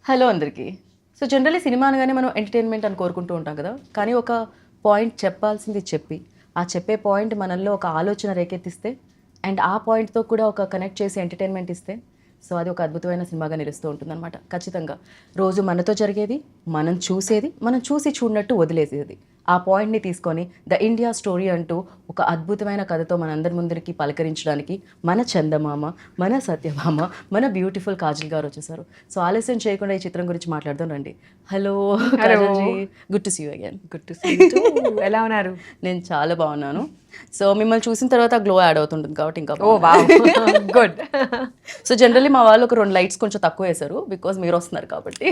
Hello అందరికీ. So generally cinema అనగానే మనం ఎంటర్టైన్మెంట్ అని కోరుకుంటూ ఉంటాం కదా. కానీ ఒక పాయింట్ చెప్పాల్సింది చెప్పి, ఆ చెప్పే పాయింట్ మనల్లో ఒక ఆలోచన రేకెత్తిస్తే అండ్ ఆ పాయింట్తో కూడా ఒక కనెక్ట్ చేసి ఎంటర్టైన్మెంట్ ఇస్తే సో అది ఒక అద్భుతమైన సినిమాగా నిలుస్తూ ఉంటుందన్నమాట. ఖచ్చితంగా రోజు మనతో జరిగేది, మనం చూసేది, మనం చూసి చూడనట్టు వదిలేసేది, ఆ పాయింట్ని తీసుకొని ద ఇండియా స్టోరీ అంటూ ఒక అద్భుతమైన కథతో మనందరి ముందరికి పలకరించడానికి మన చందమామ, మన సత్యభామ, మన బ్యూటిఫుల్ కాజల్ గారు వచ్చేసారు. సో ఆలస్యం చేయకుండా ఈ చిత్రం గురించి మాట్లాడదాం రండి. Hello Kajal ji, good to see you again. Good to see you too. ఎలా ఉన్నారు? నేను చాలా బాగున్నాను. సో మిమ్మల్ని చూసిన తర్వాత గ్లో యాడ్ అవుతుంటుంది కాబట్టి ఇంకా ఓ వావ్, గుడ్. సో జనరల్లీ మా వాళ్ళు ఒక 2 లైట్స్ కొంచెం తక్కువ వేశారు బికాజ్ మీరు వస్తున్నారు కాబట్టి.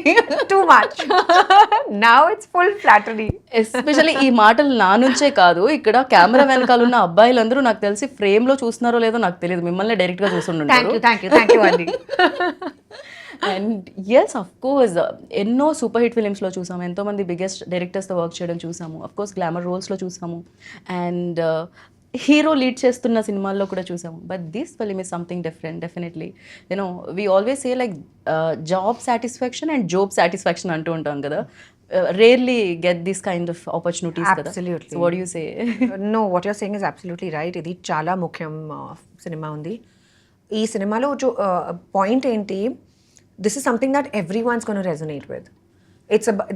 Too much. Now it's full flattery. Especially ఈ మాటలు నా నుంచే కాదు, ఇక్కడ కెమెరా వెనకాల ఉన్న అబ్బాయిలందరూ నాకు తెలిసి ఫ్రేమ్ లో చూస్తున్నారో లేదో నాకు తెలియదు, మిమ్మల్ని డైరెక్ట్ గా చూస్తుంటారు. థ్యాంక్ యూ అండి. అండ్ ఎస్ అఫ్ కోర్స్ ఎన్నో సూపర్ హిట్ ఫిలిమ్స్లో చూసాము, ఎంతోమంది బిగ్గెస్ట్ డైరెక్టర్స్తో వర్క్ చేయడం చూసాము, అఫ్ కోర్స్ గ్లామర్ రోల్స్లో చూసాము అండ్ హీరో లీడ్ చేస్తున్న సినిమాల్లో కూడా చూసాము. But this film is something different definitely. You know we always say like job satisfaction and job satisfaction అంటూ ఉంటాం కదా. Rarely get this kind of opportunities. Absolutely. So what do you say? No, what you're saying is absolutely right. ఇది చాలా ముఖ్యం cinema ఉంది. ఈ సినిమాలో point ఏంటి, this is something that everyone's going to resonate with.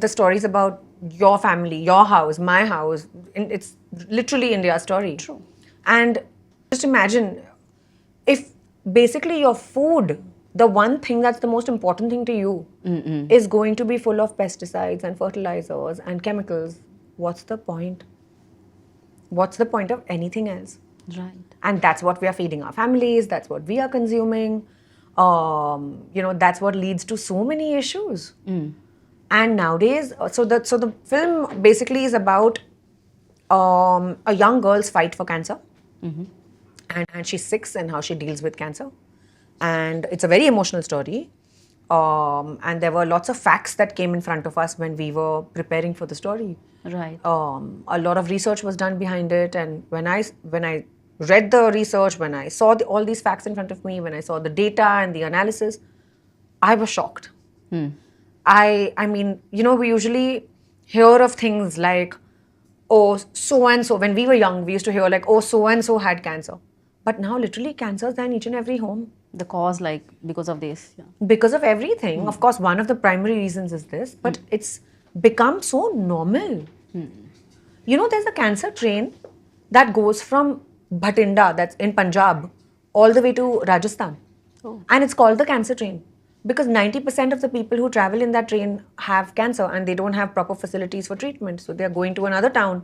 The story is about your family, your house, my house. It's literally India's story. True. And just imagine if basically your food, the one thing that's the most important thing to you, is going to be full of pesticides and fertilizers and chemicals. What's the point? What's the point of anything else? Right. And that's what we are feeding our families, that's what we are consuming. That's what leads to so many issues. And nowadays, so the film basically is about a young girl's fight for cancer. And she's 6 and how she deals with cancer. And it's a very emotional story. And there were lots of facts that came in front of us when we were preparing for the story. Right. A lot of research was done behind it, and when I read the research, when I saw all these facts in front of me, when I saw the data and the analysis, I was shocked. I mean, we usually hear of things like, oh, so and so. When we were young, we used to hear like, oh, so and so had cancer. But now literally cancer is in each and every home. The cause, like, because of this. Yeah. Because of everything. Of course, one of the primary reasons is this, but it's become so normal. There's a cancer train that goes from Bhatinda, that's in Punjab, all the way to Rajasthan. Oh. And it's called the cancer train because 90% of the people who travel in that train have cancer and they don't have proper facilities for treatment. So they're going to another town.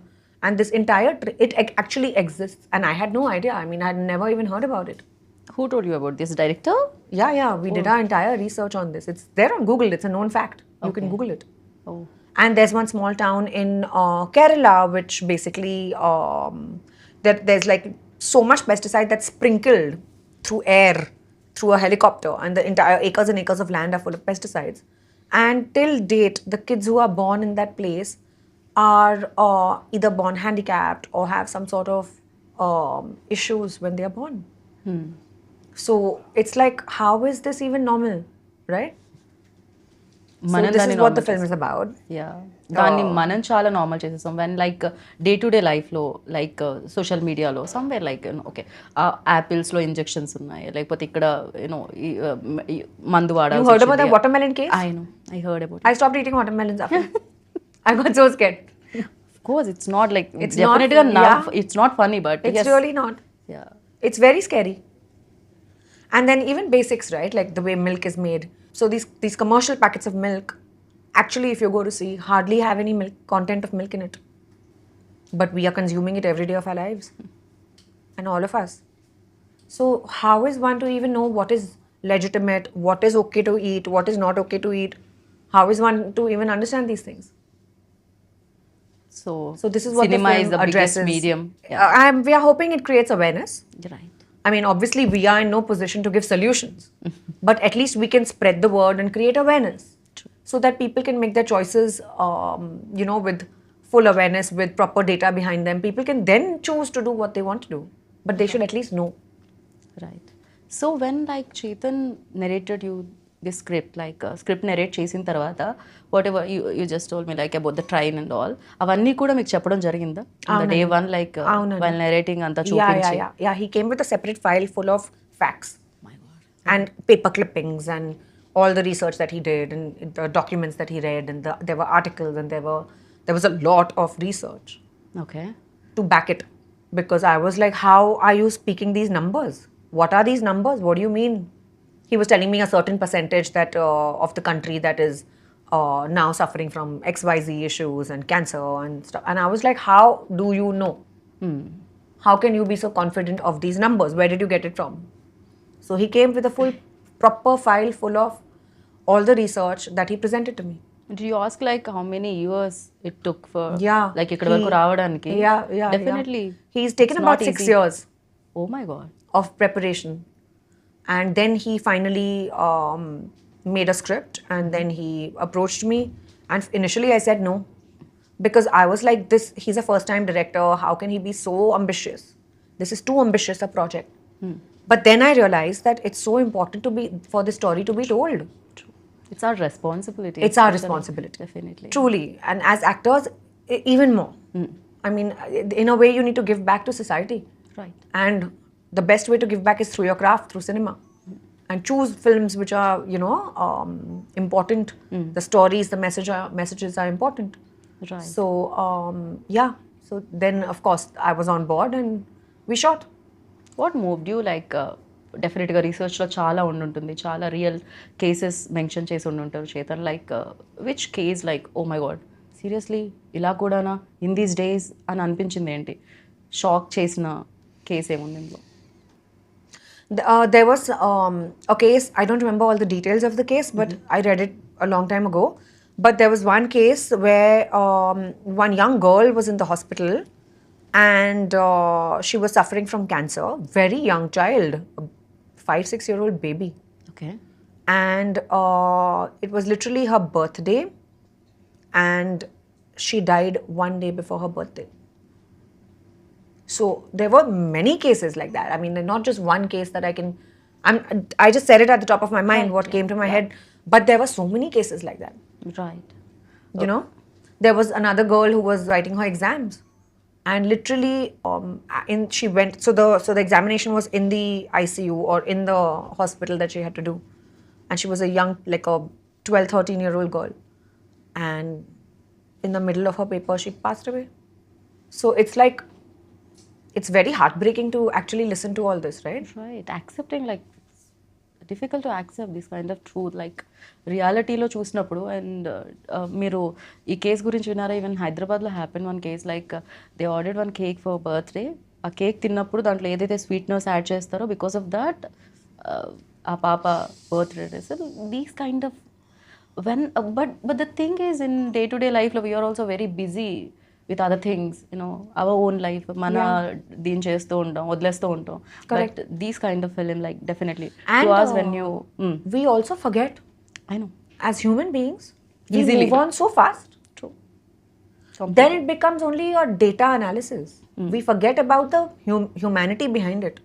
And this entire, it actually exists. And I had no idea. I mean, I had never even heard about it. Who told you about this? Director? Yeah. We did our entire research on this. It's there on Google. It's a known fact. You can Google it. Oh. And there's one small town in Kerala, which basically, there's like so much pesticide that's sprinkled through air, through a helicopter, and the entire acres and acres of land are full of pesticides. And till date, the kids who are born in that place are either born handicapped or have some sort of issues when they are born. So it's like, how is this even normal, right? So this is what the film is about. Yeah. దాన్ని మనం చాలా normal చేసేస్తాం when like day to day లైఫ్లో like social మీడియాలో somewhere like okay యాపిల్స్లో injections ఉన్నాయి, లేకపోతే ఇక్కడ మందు వాడాలి. You heard about the watermelon case? I heard about it. I stopped eating watermelons after. I got so scared. Of course, it's not like, It's definitely not, yeah. It's not funny, but It's yes. really not. Yeah. It's very scary. And then even basics, right? Like the way milk is made. So these commercial packets of milk, actually, if you go to see, hardly have any content of milk in it. But we are consuming it every day of our lives. And all of us. So how is one to even know what is legitimate, what is okay to eat, what is not okay to eat? How is one to even understand these things? So this is what cinema the film is the biggest addresses. medium. We are hoping it creates awareness. Right. I mean, obviously, we are in no position to give solutions, but at least we can spread the word and create awareness. True. So that people can make their choices, with full awareness, with proper data behind them. People can then choose to do what they want to do, but they should at least know. Right. So when like Chetan narrated you this script like script narrate చేసిన తర్వాత what ever you just told me like about the train and all అవన్నీ కూడా మీకు చెప్పడం జరిగిందా day one like while narrating అంతా చూపించి Yeah. He came with a separate file full of facts and paper clippings and all the research that he did and the documents that he read and there were articles and there was a lot of research okay to back it, because I was like, how are you speaking these numbers? What are these numbers? What do you mean? He was telling me a certain percentage that of the country that is now suffering from XYZ issues and cancer and stuff. And I was like, how do you know? How can you be so confident of these numbers? Where did you get it from? So he came with a full, proper file full of all the research that he presented to me. Do you ask like how many years it took for Yeah. like ఇక్కడ వరకు రావడానికి Yeah. Definitely He's taken It's about not 6 easy. years oh my god of preparation. And then he finally made a script and then he approached me. And initially I said no, because I was like, he's a first time director. How can he be so ambitious? This is too ambitious a project. But then I realized that it's so important for the story to be told. It's our responsibility It's our responsibility. Definitely Truly. And as actors, even more. I mean, in a way, you need to give back to society. Right And the best way to give back is through your craft, through cinema. And choose films which are, important. The stories, the messages are important. Right So, yeah. So then, of course, I was on board and we shot. What moved you like డెఫినెట్గా రీసెర్చ్లో చాలా ఉండుంటుంది చాలా real cases mention చేసి ఉండుంటారు Chetan like which case like oh my god seriously ఇలా కూడానా in these days అని అనిపించింది ఏంటి షాక్ చేసిన కేస్ ఏముంది ఇందులో There was a case, I don't remember all the details of the case, but I read it a long time ago. But there was one case where one young girl was in the hospital and she was suffering from cancer, very young child, a 5-6-year-old baby. Okay And it was literally her birthday and she died one day before her birthday. So there were many cases like that. I mean, not just one case that I just said it at the top of my mind, what came to my head. But there were so many cases like that. Right You know, there was another girl who was writing her exams, and literally, she went. So the examination was in the ICU or in the hospital that she had to do, and she was a young, like a 12-13-year-old girl, and in the middle of her paper, she passed away. So it's like, it's very heartbreaking to actually listen to all this, right? Right accepting like difficult to accept this kind of truth like రియాలిటీలో చూసినప్పుడు and మీరు ఈ case గురించి విన్నారా even హైదరాబాద్లో happen one case like they ordered one cake for birthday ఆ cake తిన్నప్పుడు దాంట్లో ఏదైతే స్వీట్నెస్ యాడ్ చేస్తారో బికాస్ ఆఫ్ దాట్ ఆ పాప birthday these kind of when but the thing is in day to day లైఫ్లో we are also very busy with other things our own life మన దీని చేస్తూ ఉంటాం వదిలేస్తూ ఉంటాం but these kind of film like definitely And, to us when you We also forget, I know as human beings, we Easily. move on so fast. true Then it becomes only a data analysis. We forget about the humanity behind it.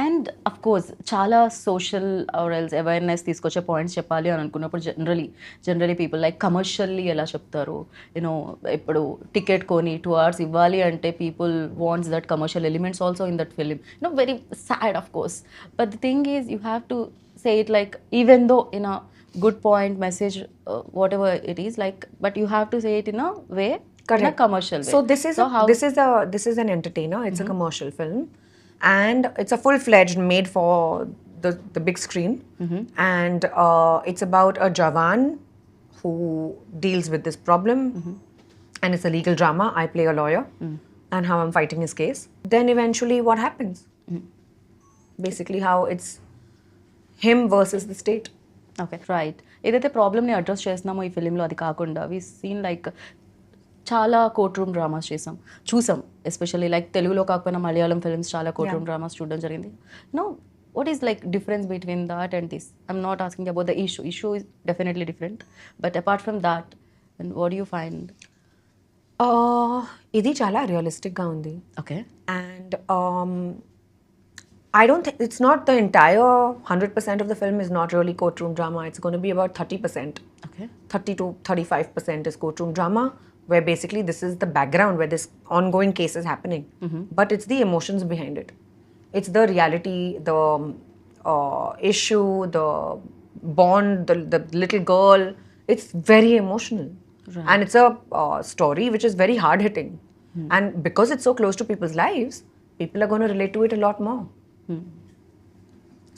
And of course చాలా social ఆర్ఎల్స్ awareness తీసుకొచ్చే points చెప్పాలి అని అనుకున్నప్పుడు generally people like commercially ఎలా చెప్తారు ఇప్పుడు ticket కొని 2 hours ఇవ్వాలి అంటే people wants that commercial elements also in that film very sad of course but the thing is you have to say it like even though in a good point message what ever it is like but you have to say it in a way in a commercial way So this is an entertainer. It's a commercial film, and it's a full-fledged made for the big screen. And it's about a Jawan who deals with this problem, and it's a legal drama. I play a lawyer, and how I'm fighting his case. Then eventually, what happens? Basically, how it's him versus the state. Okay right ఏదైతే ప్రాబ్లమ్ని address చేస్తున్నామో ఈ ఫిలింలో అది కాకుండా we seen like చాలా court room dramas చూసాం especially like తెలుగులో కాకపోయినా మలయాళం ఫిల్మ్స్ చాలా కోర్ట్ రూమ్ డ్రామాస్ చూడడం జరిగింది what is like difference between that and this? I'm not asking about the issue is definitely different, but apart from that, and what do you find? ఇది చాలా రియలిస్టిక్గా ఉంది. Okay. And I don't think it's not the entire 100% of the film is not really courtroom drama. It's going to be about 30%. Okay. 30 to 35% is courtroom drama, where basically this is the background where this ongoing case is happening. But it's the emotions behind it. It's the reality, the issue, the bond, the little girl. It's very emotional. And it's a story which is very hard hitting. And because it's so close to people's lives, people are going to relate to it a lot more.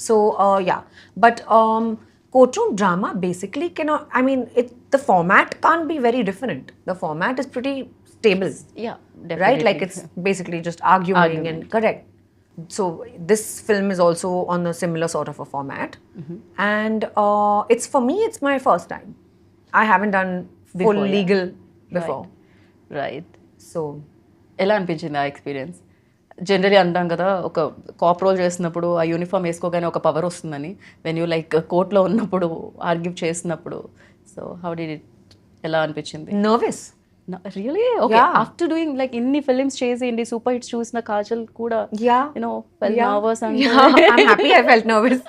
So yeah, but courtroom drama basically cannot. I mean, the format can't be very different. The format is pretty stable, Yeah, definitely. right? Like it's basically just arguing and correct. So this film is also on a similar sort of a format, and it's for me. It's my first time. I haven't done full Before, yeah. legal before, right. so ఎలా అనిపించింది ఆ experience? Generally అంటాం కదా, ఒక cop role చేసినప్పుడు ఆ uniform వేసుకోగానే ఒక power వస్తుందని. వెన్ యూ లైక్ కోర్ట్లో ఉన్నప్పుడు ఆర్గ్యూ చేసినప్పుడు, సో హౌ డిడ్ ఇట్, ఎలా అనిపించింది? nervous. Really? Okay. Yeah. After doing like ఇన్ని ఫిలిమ్స్ చేసి సూపర్ హిట్స్ చూసిన కాజల్ కూడా Yeah. ఫెల్ నర్వస్ అంటే Yeah, I'm happy I felt nervous.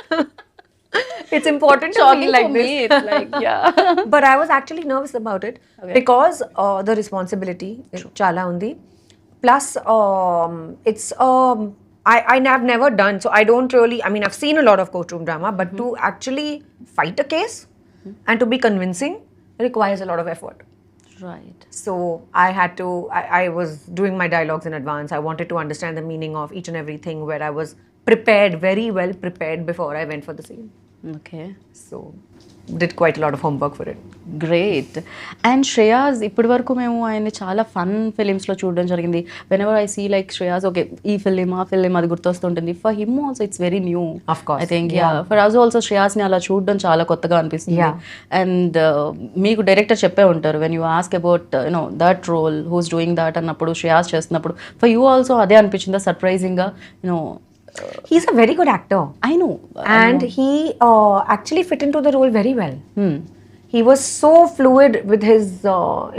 It's important to feel like this. But I was actually nervous about it because the responsibility chala undi. Plus, it's I've never done, so I don't really. I mean, I've seen a lot of courtroom drama, but to actually fight a case and to be convincing requires a lot of effort. Right. So I had to. I was doing my dialogues in advance. I wanted to understand the meaning of each and everything. Where I was prepared, very well prepared before I went for the scene. Okay. So did quite a lot of homework for it. Great. And Shreyas ఇప్పటి వరకు మేము ఆయన్ని చాలా fun ఫిలిమ్స్లో చూడడం జరిగింది. Whenever I see like Shreyas, okay ఈ film ఆ ఫిలిం అది గుర్తొస్తుంటుంది. For him also it's very new. Of course. I think for us also శ్రేయాస్ని అలా చూడడం చాలా కొత్తగా అనిపిస్తుంది. Yeah. అండ్ మీకు డైరెక్టర్ చెప్పే ఉంటారు, when you ask about that role who's doing that అన్నప్పుడు, శ్రేయాస్ చేస్తున్నప్పుడు ఫర్ యూ ఆల్సో అదే అనిపించిందా సర్ప్రైజింగ్గా? He's a very good actor. I know. And he actually fit into the role very well. He was so fluid with his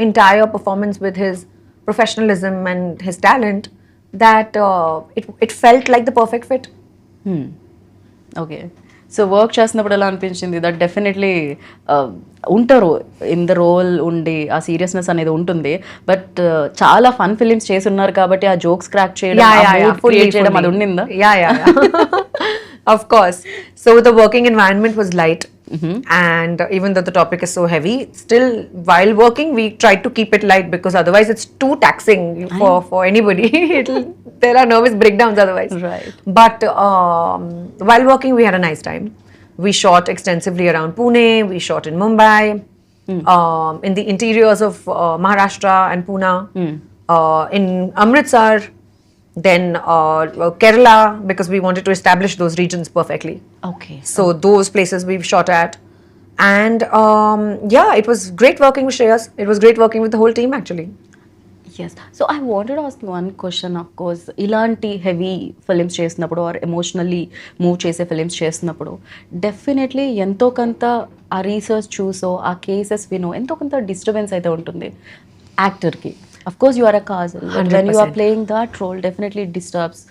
entire performance, with his professionalism and his talent, that it felt like the perfect fit. Okay. So work చేస్తున్నప్పుడు ఎలా అనిపించింది? That definitely ఉంటారు in the role ఉండి ఆ seriousness అనేది ఉంటుంది. But చాలా fun films చేసి ఉన్నారు కాబట్టి ఆ జోక్స్ క్రాక్ చేయడం, క్రియేట్ చేయడం అది ఉండిందా? Yeah. Of course. So the working environment was light. And even though the topic is so heavy, still while working we tried to keep it light, because otherwise it's too taxing for anybody. There are nervous breakdowns otherwise. Right. But while working we had a nice time. We shot extensively around Pune, we shot in Mumbai, in the interiors of Maharashtra and Pune, in Amritsar, then Kerala, because we wanted to establish those regions perfectly. Okay. So those places we've shot at. And yeah, it was great working with Shreyas. It was great working with the whole team actually. Yes. So I wanted ask one question. Of course ఇలాంటి heavy films చేసినప్పుడు or emotionally move చేసే films చేసినప్పుడు definitely ఎంతో కొంత ఆ research చూసో ఆ cases వినో ఎంతో కొంత డిస్టర్బెన్స్ అయితే ఉంటుంది యాక్టర్కి. Of course you are a Kajal, when you are playing that role definitely it disturbs.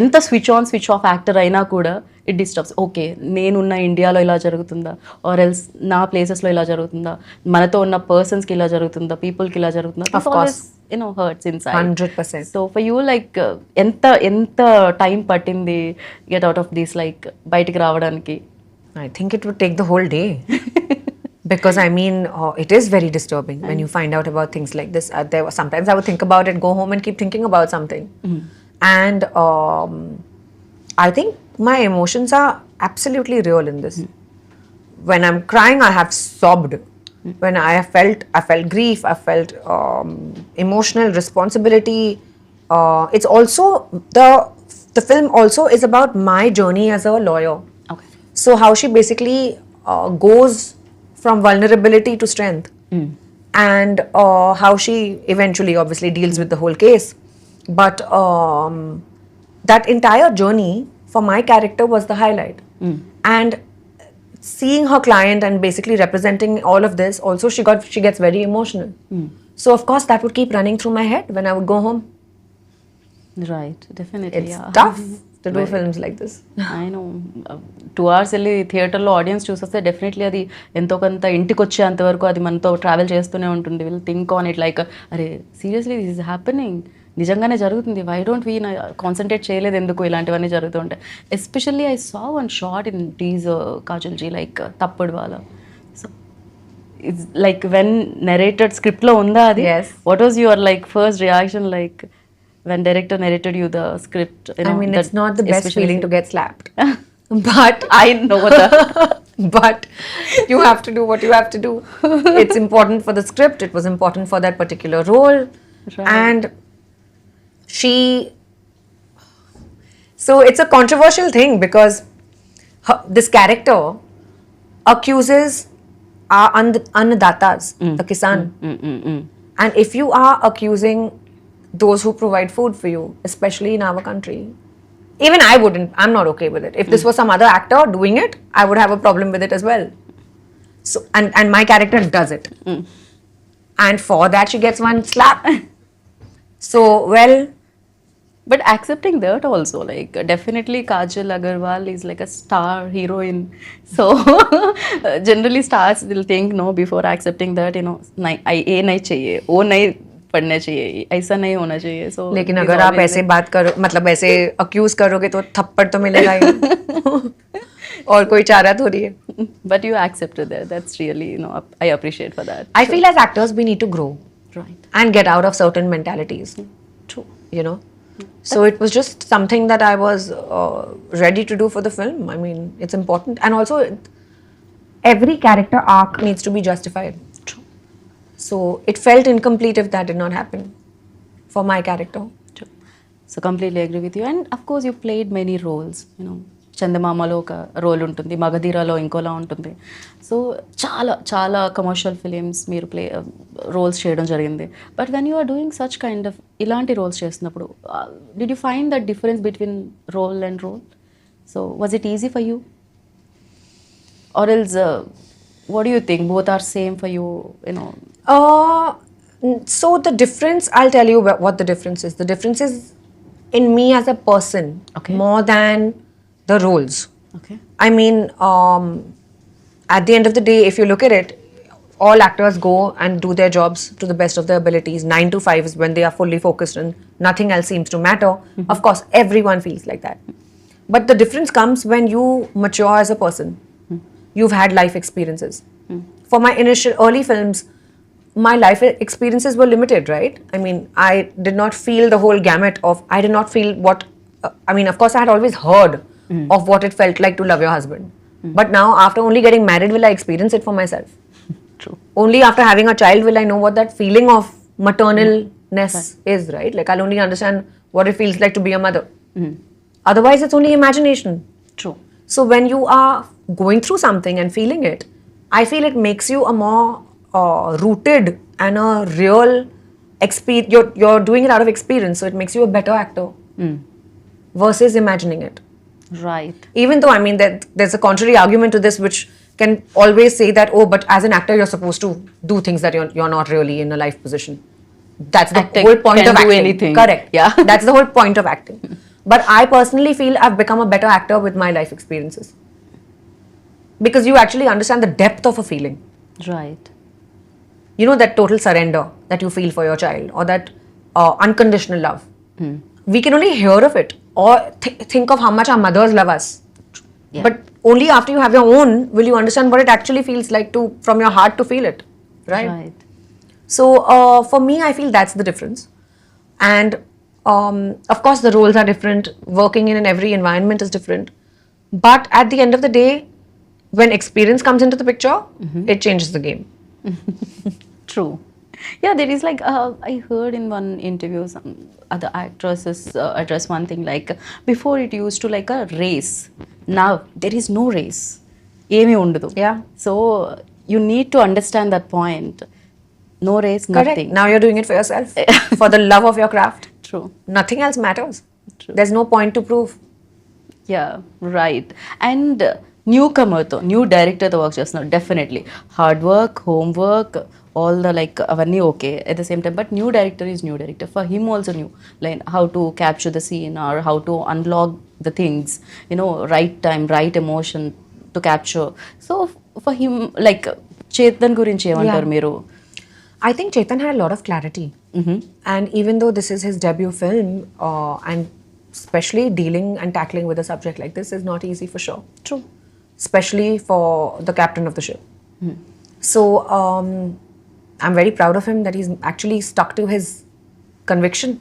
ఎంత switch on switch off actor అయినా కూడా ఇట్ డిస్టర్బ్స్. ఓకే, నేనున్న ఇండియాలో ఇలా జరుగుతుందా, ఆర్ ఎల్స్ నా ప్లేసెస్లో ఇలా జరుగుతుందా, మనతో ఉన్న పర్సన్స్కి ఇలా జరుగుతుందా, పీపుల్కి ఇలా జరుగుతుందా, Of course. Hurts inside. 100%. So for you like ఎంత టైం పట్టింది get out of this, like బయటికి రావడానికి? I think it would take the whole day. Because I mean, it is very disturbing when you find out about things like this. Sometimes I would think about it, go home and keep thinking about something. And I think my emotions are absolutely real in this. When I'm crying, I have sobbed. When I felt grief, I felt emotional responsibility. It's also the film also is about my journey as a lawyer. Okay. So how she basically goes from vulnerability to strength, and how she eventually obviously deals with the whole case. But that entire journey for my character was the highlight. And seeing her client and basically representing all of this, also she gets very emotional. So of course that would keep running through my head when I would go home. Right. Definitely. It's tough to do films like this. I know 2 hours వెళ్ళి థియేటర్లో audience చూసొస్తే definitely అది ఎంతో కొంత ఇంటికి వచ్చేంత వరకు అది మనతో ట్రావెల్ చేస్తూనే ఉంటుంది. Will think on it like అరే సీరియస్లీ దిస్ ఇస్ హ్యాపెనింగ్, నిజంగానే జరుగుతుంది, వై డోంట్ వీ కాన్సన్ట్రేట్ చేయలేదు ఎందుకు ఇలాంటివన్నీ జరుగుతూ ఉంటాయి. Especially I saw one short in teaser Kajal ji like తప్పడు వాళ్ళ. So it's like when narrated స్క్రిప్ట్లో ఉందా అది? Yes. What was your like first reaction like when director narrated you the script? You know, I mean, it's not the best especially- feeling to get slapped. But I know that. but you have to do what you have to do. It's important for the script, it was important for that particular role. Right. And she, so it's a controversial thing because this character accuses our annadatas, the kisan. And if you are accusing those who provide food for you, especially in our country, even I wouldn't, I'm not okay with it. If this was some other actor doing it, I would have a problem with it as well. So, and my character does it. And for that she gets one slap. So, well, But accepting that also, like definitely Kajal Agarwal is like a star heroine. So generally stars will think no before accepting that, you know, ये नहीं चाहिए, वो नहीं पढ़ना चाहिए, ऐसा नहीं होना चाहिए. So लेकिन it is अगर आप always ऐसे बात करो, मतलब ऐसे अक्यूज करोगे तो थप्पड़ तो मिलेगा ही. और कोई चारा थोड़ी है. like- but you accepted that. That's really, you know, I appreciate for that. I feel as actors we need to grow Right. and get out of certain mentalities. True. You know, so it was just something that I was ready to do for the film. I mean, it's important, and also every character arc needs to be justified. True. So it felt incomplete if that did not happen for my character. True. So completely agree with you. And of course you played many roles, you know. చందమామలో ఒక role ఉంటుంది, మగధీరాలో ఇంకోలా ఉంటుంది. So చాలా చాలా commercial films మీరు roles చేయడం జరిగింది. But when you are doing such kind of ఇలాంటి రోల్స్ చేస్తున్నప్పుడు did you find that difference between role and role? So was it easy for you or else what do you think both are same for you, you know? So the difference, I'll tell you what the difference is. The difference is in me as a person, Okay. more than the roles. Okay. I mean, at the end of the day, if you look at it, all actors go and do their jobs to the best of their abilities. 9 to 5 is when they are fully focused and nothing else seems to matter. Of course, everyone feels like that. But the difference comes when you mature as a person. You've had life experiences. For my initial early films, my life experiences were limited, right? I mean, I did not feel the whole gamut of, I did not feel what, I mean, of course, I had always heard of what it felt like to love your husband. But now, after only getting married, will I experience it for myself? True. Only after having a child will I know what that feeling of maternalness is, right? Like, I'll only understand what it feels like to be a mother. Otherwise, it's only imagination. True. So, when you are going through something and feeling it, I feel it makes you a more rooted and a real experience. You're doing it out of experience, so it makes you a better actor versus imagining it. Right. Even though, I mean, that there's a contrary argument to this which can always say that, oh, but as an actor, you're supposed to do things that you're not really in a life position. That's the Actor whole point can of do acting. anything. Correct. Yeah. That's the whole point of acting. But I personally feel I've become a better actor with my life experiences. Because you actually understand the depth of a feeling. Right. You know, that total surrender that you feel for your child, or that unconditional love. We can only hear of it or think of how much our mothers love us. Yeah. But only after you have your own will you understand what it actually feels like to, from your heart to feel it. Right? Right. So for me, I feel that's the difference. And of course, the roles are different. Working in every environment is different. But at the end of the day, when experience comes into the picture, it changes the game. True. Yeah, there is like I heard in one interview some other actresses address one thing like before it used to like a race. Now there is no race. Emi undadu. Yeah. So you need to understand that point. No race, Correct. nothing. Now you're doing it for yourself, for the love of your craft. True. Nothing else matters. True. There's no point to prove. Yeah, right. And new కమర్తో new డైరెక్టర్తో work చేస్తున్నారు, definitely hard work, homework, all the like అవన్నీ okay at the same time. But new director is new director. For him also new like how to capture the scene or how to unlock the things, right time, right emotion to capture. So for him, like Chetan gurinchi emantaru Yeah. మీరు? I think Chetan had a lot of clarity. And even though this is his debut film, and especially dealing and tackling with a subject like this is not easy for sure. True. Especially for the captain of the ship. So I'm very proud of him that he's actually stuck to his conviction.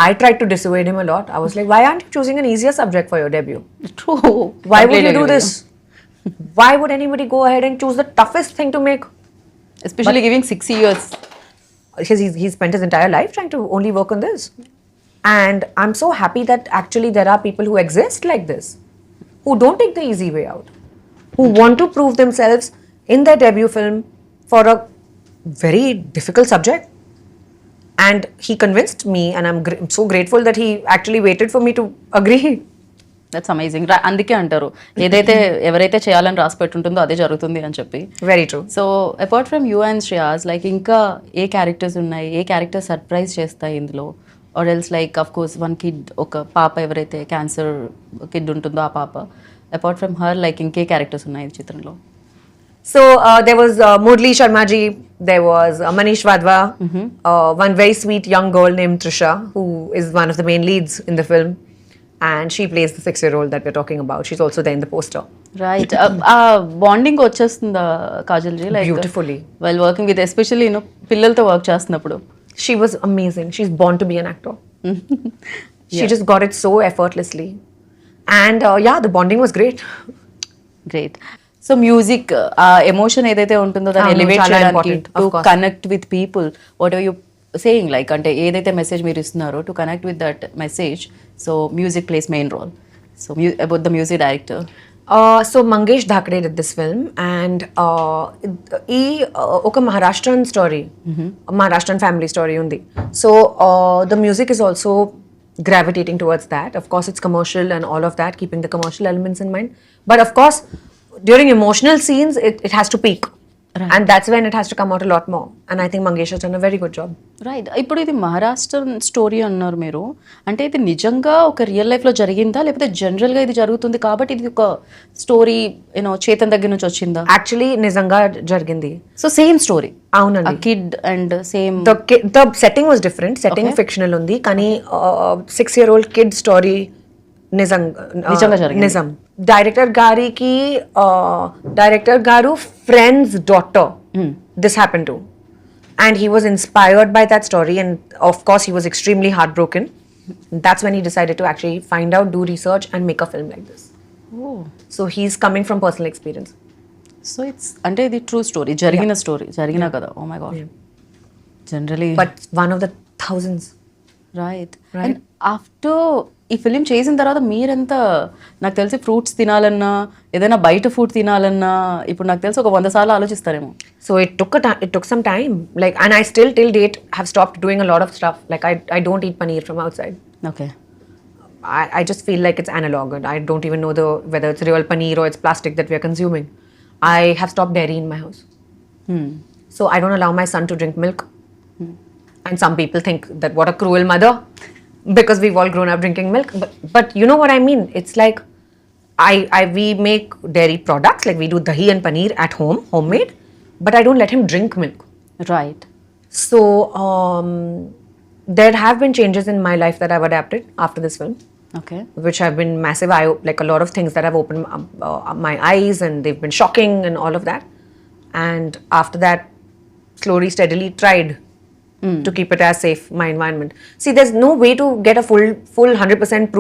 I tried to dissuade him a lot. I was like, why aren't you choosing an easier subject for your debut? True. Why would Completely you do agree with this? Why would anybody go ahead and choose the toughest thing to make? you. Especially giving 6 years. Because he spent his entire life trying to only work on this. And I'm so happy that actually there are people who exist like this, who don't take the easy way out, who want to prove themselves in their debut film for a very difficult subject. And he convinced me, and I'm so grateful that he actually waited for me to agree. That's amazing. అందుకే అంటారు ఏదైతే ఎవరైతే చేయాలని రాసి పెట్టుంటుందో అదే జరుగుతుంది అని చెప్పి. Very true. So apart from you and Shreyas, like ఇంకా ఏ క్యారెక్టర్స్ ఉన్నాయి, ఏ క్యారెక్టర్ సర్ప్రైజ్ చేస్తాయి ఇందులో? Or else like of course one kid, ఒక పాప ఎవరైతే క్యాన్సర్ కిడ్ ఉంటుందో ఆ పాప, అపార్ట్ ఫ్రమ్ హర్ లైక్ ఇంకే క్యారెక్టర్స్ ఉన్నాయి ఈ చిత్రంలో? So there was Murli Sharma ji, there was Manish Wadhwa, one very sweet young girl named Trisha, who is one of the main leads in the film. And she plays the 6-year-old that we're talking about. She's also there in the poster. Right. ఆ bonding వచ్చేస్తుందా Kajal ji? Like Beautifully. While working with, especially పిల్లలతో work చేస్తున్నప్పుడు? She was amazing. She's born to be an actor. She just got it so effortlessly. And yeah, the bonding was great. Great. So music ఆ emotion ఏదైతే ఉంటుందో దాన్ని అవును, elevate చాలా చేయడానికి, important, to of course. Connect with people, whatever you saying, like అంటే ఏదైతే message మీరు ఇస్తున్నారో to connect with that message, so music plays main role. So about the music director. So Mangesh Dhakde did this film, and oka Maharashtrian story, Maharashtrian family story undi. So the music is also gravitating towards that. Of course, it's commercial and all of that, keeping the commercial elements in mind. But of course, during emotional scenes, it has to peak. Right. And that's when it has to come out a lot more. And I think Mangesh has done a very good job. Right. ఇప్పుడు ఇది Maharashtra story అన్నారు మీరు, అంటే ఇది నిజంగా ఒక real లైఫ్లో జరిగిందా, లేకపోతే జనరల్గా ఇది జరుగుతుంది కాబట్టి ఇది ఒక స్టోరీ చేతన్ దగ్గర నుంచి వచ్చిందా? Actually, Nizanga jargindi. So same story, Aunandi. Kid and same. The setting was different. Setting Okay. fictional undi. Kani 6-year-old kid story నిజంగా జరిగింది. Nizam. Director Garu friend's daughter. This happened to. And he was inspired by that story, and of course he was extremely heartbroken. That's when he decided to actually find out, do research and make a film like this. So he's coming from personal experience. So it's అంటే ఇది true story, జరిగిన story, జరిగిన కదా. Oh my god. Generally But one of the thousands. Right. And after ఈ film చేసిన తర్వాత మీరెంత, నాకు తెలిసి ఫ్రూట్స్ తినాలన్నా, ఏదైనా బయట ఫుడ్ తినాలన్నా ఇప్పుడు నాకు తెలిసి ఒక 100 సార్లు ఆలోచిస్తారేమో. So it took some time. Like, and I still till date have stopped doing a lot of stuff. Like I don't eat paneer from outside. Okay. I just feel like it's analog, and I don't even know whether it's real paneer or it's plastic that we are consuming. I have stopped dairy in my house. So I don't allow my son to drink milk. And some people think that what a cruel mother, because we've all grown up drinking milk. But you know what I mean? It's like we make dairy products, like we do dahi and paneer at home, homemade, but I don't let him drink milk. Right. So there have been changes in my life that I've adapted after this film, okay. which have been massive. Like a lot of things that have opened my eyes, and they've been shocking and all of that. And after that, slowly, steadily tried to keep it as safe, my environment. See, there's no way to get a full 100%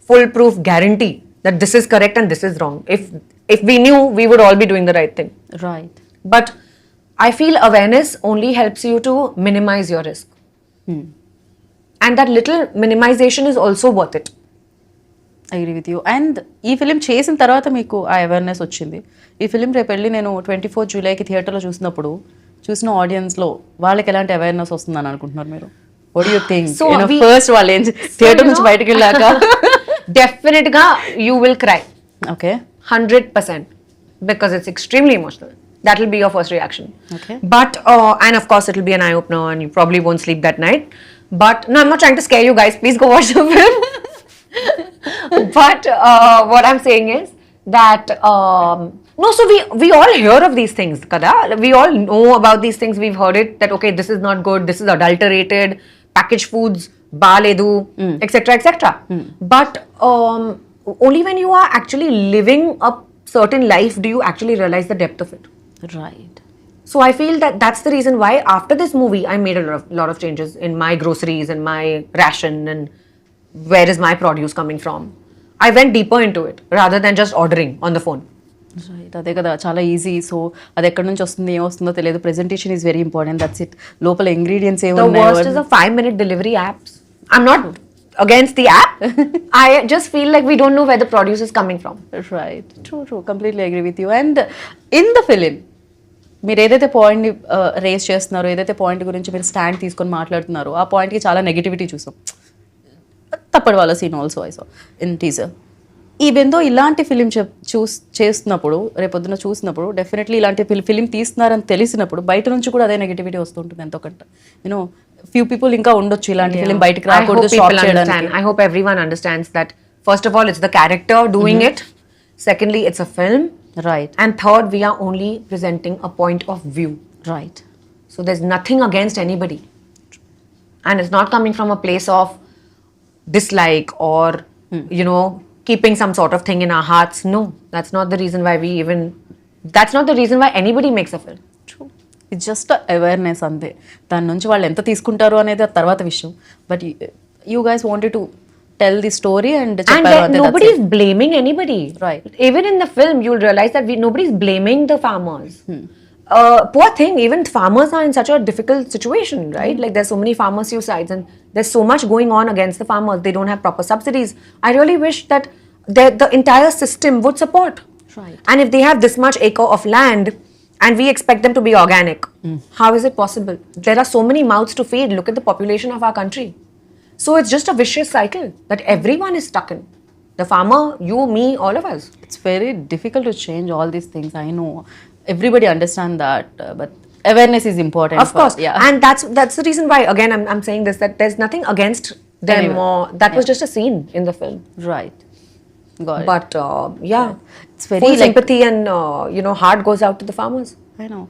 foolproof guarantee that this is correct and this is wrong. If we knew, we would all be doing the right thing. Right. But I feel awareness only helps you to minimize your risk. And that little minimization is also worth it. Agree with you. And ఈ film చేసిన తర్వాత మీకు ఆ awareness వచ్చింది. ఈ film రేపు వెళ్ళి నేను 24 జూలైకి థియేటర్లో చూసినప్పుడు చూసిన ఆడియన్స్లో వాళ్ళకి ఎలాంటి అవేర్నెస్ వస్తుందని అనుకుంటున్నారు మీరు? What you think? ఫస్ట్ వాళ్ళు ఏం థియేటర్ నుంచి బయటకు వెళ్ళాక Definitely, you will cry. Okay. 100%. Because it's extremely emotional. That will be your first reaction. Okay. But, and of course, it'll be an eye-opener, and you probably won't sleep that night. But, no, I'm not trying to scare you guys. Please go watch the film. But what I'm saying is that no, so we all hear of these things, kada. We all know about these things. We've heard it that okay, this is not good. This is adulterated, packaged foods, baledu, etc., etc. But only when you are actually living a certain life do you actually realize the depth of it. Right. So I feel that that's the reason why after this movie I made a lot of changes in my groceries and my ration and where is my produce coming from. I went deeper into it rather than just ordering on the phone. Right, అదే కదా చాలా easy. So అది ఎక్కడి నుంచి వస్తుంది ఏం వస్తుందో తెలియదు. Presentation is very important. That's it. లోపల ingredients The worst is the 5-minute delivery apps. I'm not against the app. I just feel like we don't know where the produce is coming from. Right, true, completely agree with you. And in the film మీరు ఏదైతే పాయింట్ని race చేస్తున్నారో, ఏదైతే point గురించి మీరు stand తీసుకొని మాట్లాడుతున్నారో, ఆ పాయింట్కి చాలా నెగిటివిటీ చూసాం. తప్పటి వాళ్ళ scene also I saw in teaser. ఈవెందో ఇలాంటి ఫిలిం చేస్తున్నప్పుడు, రేపొద్దున చూసినప్పుడు డెఫినెట్లీ ఇలాంటి ఫిలిం తీస్తున్నారని తెలిసినప్పుడు బయట నుంచి కూడా అదే నెగిటివిటీ వస్తుంటుంది ఎంతో కొంత. యూనో ఫ్యూ పీపుల్ ఇంకా ఉండొచ్చు ఇలాంటి ఫిలిం బయటకు రాకూడదు స్టాప్ చేయడానికి. I hope everyone understands that first of all it's the character doing it, secondly it's a film, right, and third we are only presenting a point of view. Right, So there's nothing against anybody. And it's not coming from a place of dislike or, you know, keeping some sort of thing in our hearts. No, that's not the reason why that's not the reason why anybody makes a film. True. It's just awareness అంతే. దాని నుంచి వాళ్ళు ఎంత తీసుకుంటారు అనేది తర్వాత విషయం. But you guys wanted to tell the story and nobody is blaming anybody. Right. Even in the film, you'll realize that nobody is blaming the farmers. Poor thing, even farmers are in such a difficult situation, right? Like there's so many farmer suicides and there's so much going on against the farmers. They don't have proper subsidies. I really wish that the entire system would support. Right. And if they have this much acre of land and we expect them to be organic, how is it possible? There are so many mouths to feed. Look at the population of our country. So it's just a vicious cycle that everyone is stuck in. The farmer, you, me, all of us. it's very difficult to change all these things. I know everybody understand that, but awareness is important. Of course. Yeah. And that's the reason why, again, I'm saying this, that there's nothing against them Anyone. or that was just a scene in the film. Right, got it. But yeah, It's very full like- sympathy and heart goes out to the farmers. I know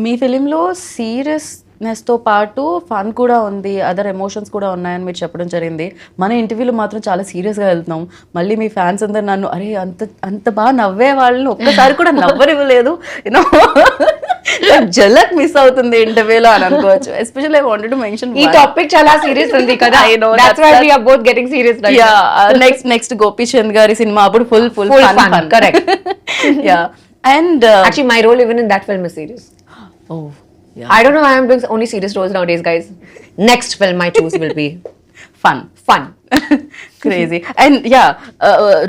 మీ ఫిలింలో సీరియస్నెస్తో పాటు fun కూడా ఉంది, other emotions కూడా ఉన్నాయని మీరు చెప్పడం జరిగింది. మన ఇంటర్వ్యూలో మాత్రం చాలా సీరియస్గా వెళ్తున్నాం. మళ్ళీ మీ ఫ్యాన్స్ అందరు నన్ను అరే అంత బాగా నవ్వే వాళ్ళని ఒక్కసారి కూడా నవ్వనివ్వలేదు, యూనో జలక్ మిస్ అవుతుంది ఇంటర్వ్యూలో అని అనుకోవచ్చు. Especially I wanted to mention ఈ టాపిక్ చాలా సీరియస్ ఉంది కదా. I know, That's why we are both getting serious right now. Next Gopichand గారి సినిమా అప్పుడు full Full fun, correct. Yeah and Actually, my role even in that film is serious. oh yeah, I don't know why I'm doing only serious roles nowadays, guys. Next film I choose will be fun. Crazy. And yeah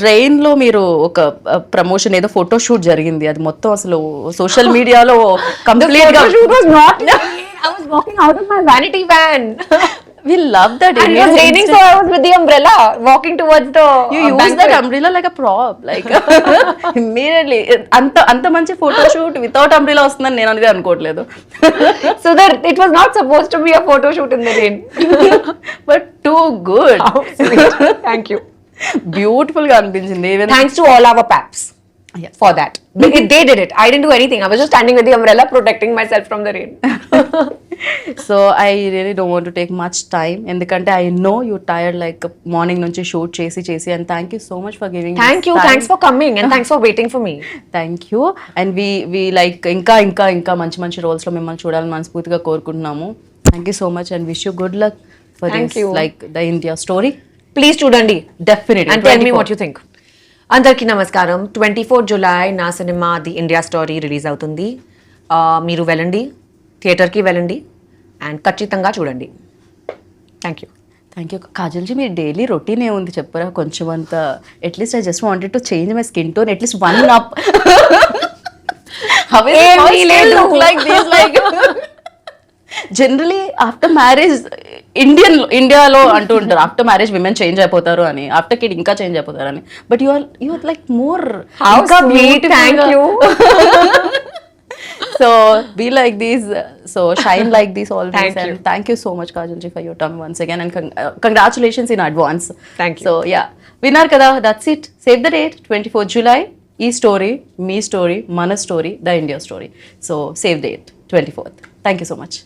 రెయిన్లో మీరు ఒక promotion ఏదో photo shoot జరిగింది, అది మొత్తం అసలు social మీడియాలో complete గా I was walking out of my vanity van. we love that And it was raining, so I was with the umbrella walking towards the you use banquet. that umbrella like a prop, like immediately అంత మంచి photo shoot without umbrella వస్తుందని నేను అనేది అనుకోవట్లేదు. So that it was not supposed to be a photo shoot in the rain. But too good. How sweet. Thank you. Beautiful గా అనిపించింది. Even Thanks to all our paps for that. They did it. I didn't do anything. I was just standing with the umbrella protecting myself from the rain. So I really don't want to take much time, ఎందుకంటే I know you tired like morning నుంచి shoot చేసి and thank you so much for giving. Thank you. Thanks for coming and thanks for waiting for me. Thank you. And we like ఇంకా మంచి రోల్స్లో మిమ్మల్ని చూడాలని మనస్ఫూర్తిగా కోరుకుంటున్నాము. Thank you so much and wish you good luck for Thank this you. Like the India story. Please చూడండి. Definitely. And tell me what you think. అందరికీ నమస్కారం. 24 జులై నా సినిమా ది ఇండియా స్టోరీ రిలీజ్ అవుతుంది. మీరు వెళ్ళండి, థియేటర్కి వెళ్ళండి అండ్ ఖచ్చితంగా చూడండి. Thank you. Thank you. కాజల్జీ మీరు డైలీ రొటీన్ ఏముంది చెప్పరా కొంచెం అంత? At least I just wanted to change my skin tone at least one up. Generally after marriage ఇండియాలో అంటూ ఉంటారు ఆఫ్టర్ మ్యారేజ్ విమెన్ చేంజ్ అయిపోతారు అని, ఆఫ్టర్ కిడ్ ఇంకా చేంజ్ అయిపోతారు అని. But you are like more. How sweet. Thank you. So be like these, so shine like this always. Thank you. And thank you so much, Kajal ji, for your time once again, and congratulations in advance. Thank you. So yeah, విన్నారు కదా, that's it. Save the date, 24th July. ఈ story మీ story, మన story, the India story. So save date 24th. Thank you so much.